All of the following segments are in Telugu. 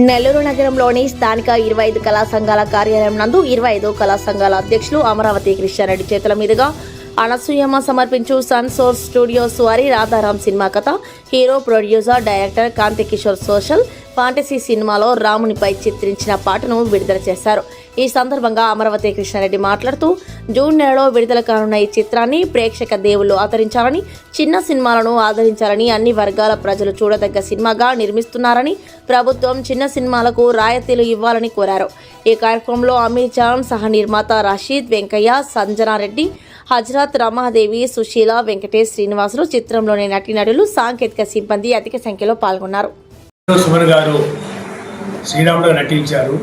నెల్లూరు నగరంలోని స్థానిక 25 కళా సంఘాల కార్యాలయం నందు 25 కళా సంఘాల అధ్యక్షులు అమరావతి కృష్ణారెడ్డి చేతుల మీదుగా అనసూయమ్మ సమర్పించు సన్ సోర్స్ స్టూడియోస్ వారి రాధారాం సినిమా కథ హీరో ప్రొడ్యూసర్ డైరెక్టర్ కాంతి కిషోర్ సోషల్ ఫాంటసీ సినిమాలో రామునిపై చిత్రించిన పాటను విడుదల చేశారు. ఈ సందర్భంగా అమరావతి కృష్ణారెడ్డి మాట్లాడుతూ జూన్ నెలలో విడుదల కానున్న ఈ చిత్రాన్ని ప్రేక్షక దేవుళ్ళు ఆదరించాలని, చిన్న సినిమాలను ఆదరించాలని, అన్ని వర్గాల ప్రజలు చూడదగ్గ సినిమాగా నిర్మిస్తున్నారని, ప్రభుత్వం చిన్న సినిమాలకు రాయితీలు ఇవ్వాలని కోరారు. ఈ కార్యక్రమంలో అమీర్ జాన్, సహ నిర్మాత రషీద్, వెంకయ్య, సంజనారెడ్డి, హజరత్, రమాదేవి, సుశీల, వెంకటేష్, శ్రీనివాసులు, చిత్రంలోని నటీనటులు, సాంకేతిక సిబ్బంది అధిక సంఖ్యలో పాల్గొన్నారు. సుమన్ గారు శ్రీరాముడుగా నటించారు.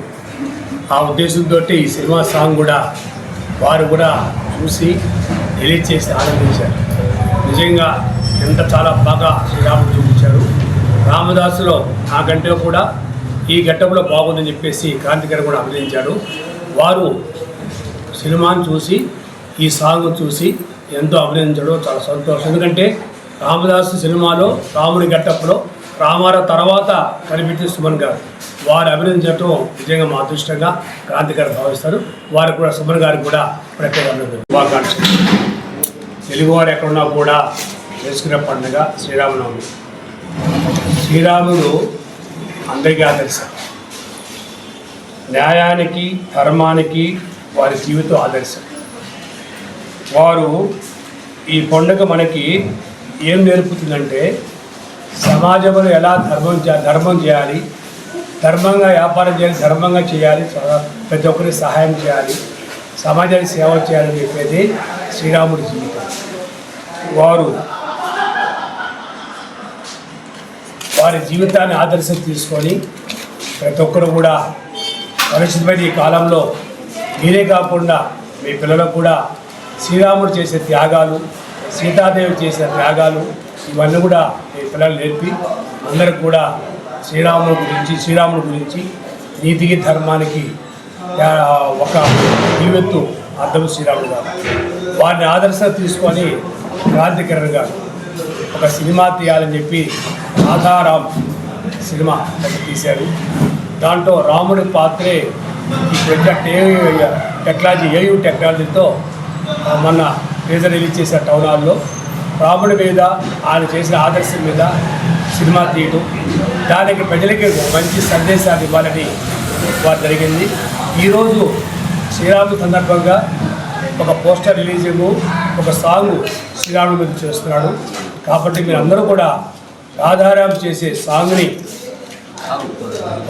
ఆ ఉద్దేశంతో ఈ సినిమా సాంగ్ కూడా వారు కూడా చూసి రిలీజ్ చేసి ఆనందించారు. నిజంగా ఎంత చాలా బాగా శ్రీరాముడు చూపించారు. రామదాసులో ఆ గంట కూడా ఈ గట్టంలో బాగుందని చెప్పేసి కాంతి గారు కూడా అభినందించారు. వారు సినిమాను చూసి ఈ సాంగ్ చూసి ఎంతో అభినందించడం చాలా సంతోషం. ఎందుకంటే రామదాసు సినిమాలో రాముడి గట్టంలో రామారావు తర్వాత కనిపించిన సుమన్ గారు వారు అభినందించడం నిజంగా మా అదృష్టంగా క్రాంతి గారు భావిస్తారు. వారు కూడా సుమన్ గారికి కూడా ప్రత్యేక శుభాకాంక్షలు. తెలుగువాడు ఎక్కడున్నా కూడా చేసుకునే పండుగ శ్రీరామనవమి. శ్రీరాముడు అందరికీ ఆదర్శం. న్యాయానికి, ధర్మానికి వారి జీవితం ఆదర్శం. వారు ఈ పండుగ మనకి ఏం నేర్పుతుందంటే సమాజంలో ఎలా ధర్మం చేయాలి, ధర్మంగా వ్యాపారం చేయాలి, ధర్మంగా చేయాలి, ప్రతి ఒక్కరికి సహాయం చేయాలి, సమాజానికి సేవ చేయాలని చెప్పేది శ్రీరాముడి జీవితం. వారి జీవితాన్ని ఆదర్శం తీసుకొని ప్రతి ఒక్కరు కూడా పరిశుద్ధమైన ఈ కాలంలో మీరే కాకుండా మీ పిల్లలకు కూడా శ్రీరాముడు చేసే త్యాగాలు, సీతాదేవి చేసే త్యాగాలు ఇవన్నీ కూడా మీ పిల్లలు నేర్పి అందరికి కూడా శ్రీరాముడి గురించి నీతికి, ధర్మానికి ఒక నిలువెత్తు అర్థం శ్రీరాముడు గారు. వారిని ఆదర్శంగా తీసుకొని క్రాంతికిరణ్ గారు ఒక సినిమా తీయాలని చెప్పి రాధారాం సినిమా తీశారు. దాంట్లో రాముడి పాత్రే ఈ ప్రొజెక్ట్ ఏయూ టెక్నాలజీతో మొన్న టీజర్ రిలీజ్ చేశారు టౌన్ హాల్లో. రాముడి మీద ఆయన చేసిన ఆదర్శం మీద సినిమా తీయడం, దానికి ప్రజలకి మంచి సందేశాలు ఇవ్వాలని వారు జరిగింది. ఈరోజు శ్రీరాముడి సందర్భంగా ఒక పోస్టర్ రిలీజింగ్, ఒక సాంగ్ శ్రీరాముడి మీద చేస్తున్నాడు. కాబట్టి మీరు అందరూ కూడా రాధారాం చేసే సాంగ్ని,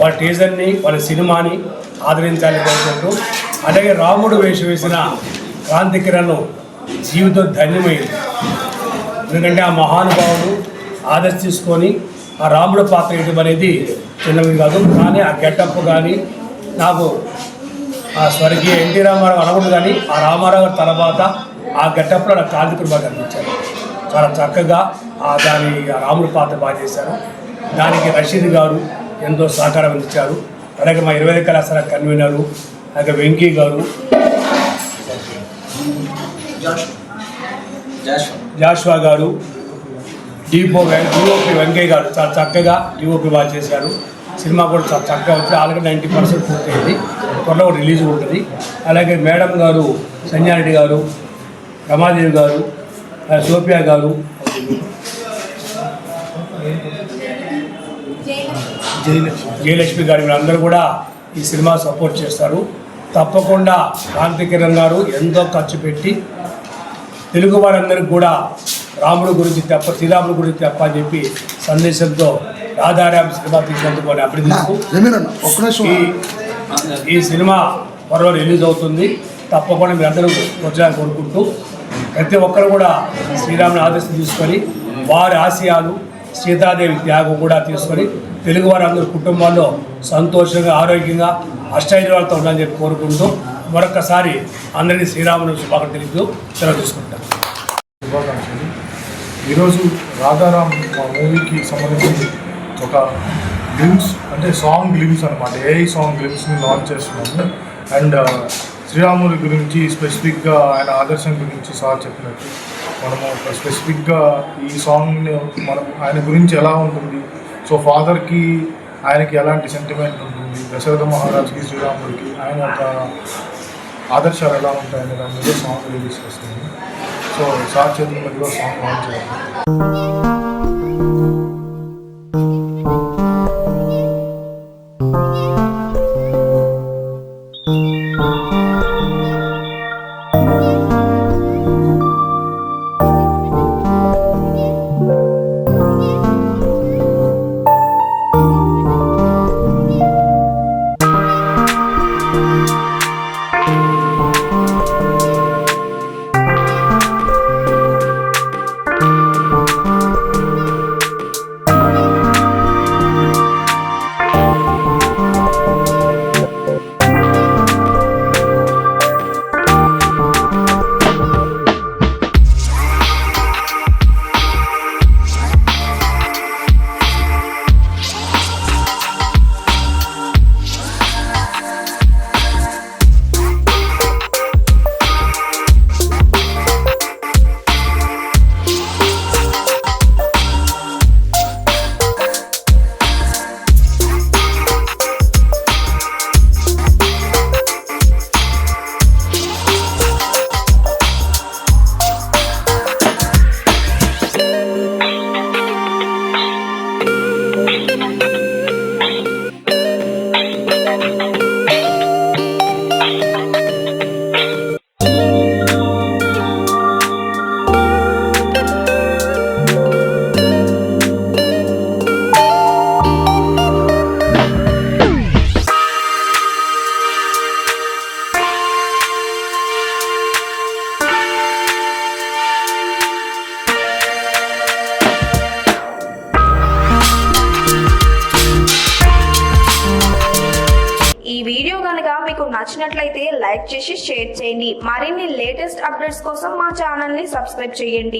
వాళ్ళ టీజర్ని, వాళ్ళ సినిమాని ఆదరించాలని కోరుకుంటూ, అలాగే రాముడు వేషం వేసిన క్రాంతికిరణ్ జీవితం ధన్యమైంది. ఎందుకంటే ఆ మహానుభావుడు ఆదర్శ తీసుకొని ఆ రాముడు పాత్ర వేయడం అనేది చిన్నవి కాదు. కానీ ఆ గెటప్ కానీ నాకు ఆ స్వర్గీయ ఎన్టీ రామారావు అనకూడదు, కానీ ఆ రామారావు తర్వాత ఆ గెటప్లో నాకు క్రాంతికుడు బాగా కనిపించారు. చాలా చక్కగా దాని రాముడి పాత్ర బాగా చేశారు. దానికి రషీద్ గారు ఎంతో సహకారం అందించారు. అలాగే మా 25 కళాశాల కన్వీనరు, అలాగే వెంకీ గారు, జాషువా గారు, డిఓపి వెంకయ్య గారు చాలా చక్కగా డిఓపి బాగా చేశారు. సినిమా కూడా చాలా చక్కగా ఉంటుంది. ఆల్రెడీ 90% పూర్తయింది. త్వరలో రిలీజ్ ఉంటుంది. అలాగే మేడం గారు, సంజయారెడ్డి గారు, రమాదేవి గారు, సోఫియా గారు, జయలక్ష్మి గారు వీళ్ళందరూ కూడా ఈ సినిమా సపోర్ట్ చేస్తారు. తప్పకుండా కాంతికిరణ్ గారు ఎంతో ఖర్చు పెట్టి తెలుగు వారందరికీ కూడా రాముడి గురించి శ్రీరాముడి గురించి అని చెప్పి సందేశంతో రాధారాం సినిమా తీసినందుకు అభినందిస్తూ ఈ సినిమా త్వరలో రిలీజ్ అవుతుంది. తప్పకుండా మీరు అందరూ వచ్చాలని కోరుకుంటూ, ప్రతి ఒక్కరు కూడా శ్రీరాముని ఆదర్శం తీసుకొని వారి ఆశయాలు, సీతాదేవి త్యాగం కూడా తీసుకొని తెలుగు వారందరూ కుటుంబాల్లో సంతోషంగా, ఆరోగ్యంగా, అష్టైర్యాలతో ఉండాలని చెప్పి కోరుకుంటూ మరొకసారి అందరికీ శ్రీరాముని శుభాకాంక్షలు సెలవు తీసుకుంటాం. శుభాకాంక్షలు. ఈరోజు రాధారాం మా మూవీకి సంబంధించి ఒక గ్లిమ్స్, అంటే సాంగ్ గ్లిమ్స్ అనమాట, ఏఐ సాంగ్ గ్లిమ్స్ని లాంచ్ చేస్తున్నాము. అండ్ శ్రీరాముడి గురించి స్పెసిఫిక్గా ఆయన ఆదర్శం గురించి సార్ చెప్పినట్టు మనము స్పెసిఫిక్గా ఈ సాంగ్ని మనం ఆయన గురించి ఎలా ఉంటుంది, సో ఫాదర్కి ఆయనకి ఎలాంటి సెంటిమెంట్ ఉంటుంది, దశరథ మహారాజుకి శ్రీరాముడికి ఆయన యొక్క ఆదర్శాలు ఎలా ఉంటాయనే దాని మీద సాంగ్ రిలీజ్ చేస్తుంది. సో సార్ చేతుల మీదుగా సాంగ్ లాంచ్ చేయాలి. ఈ వీడియో కనుక మీకు నచ్చినట్లయితే లైక్ చేసి షేర్ చేయండి. మరిన్ని లేటెస్ట్ అప్డేట్స్ కోసం మా ఛానల్ ని సబ్స్క్రైబ్ చేయండి.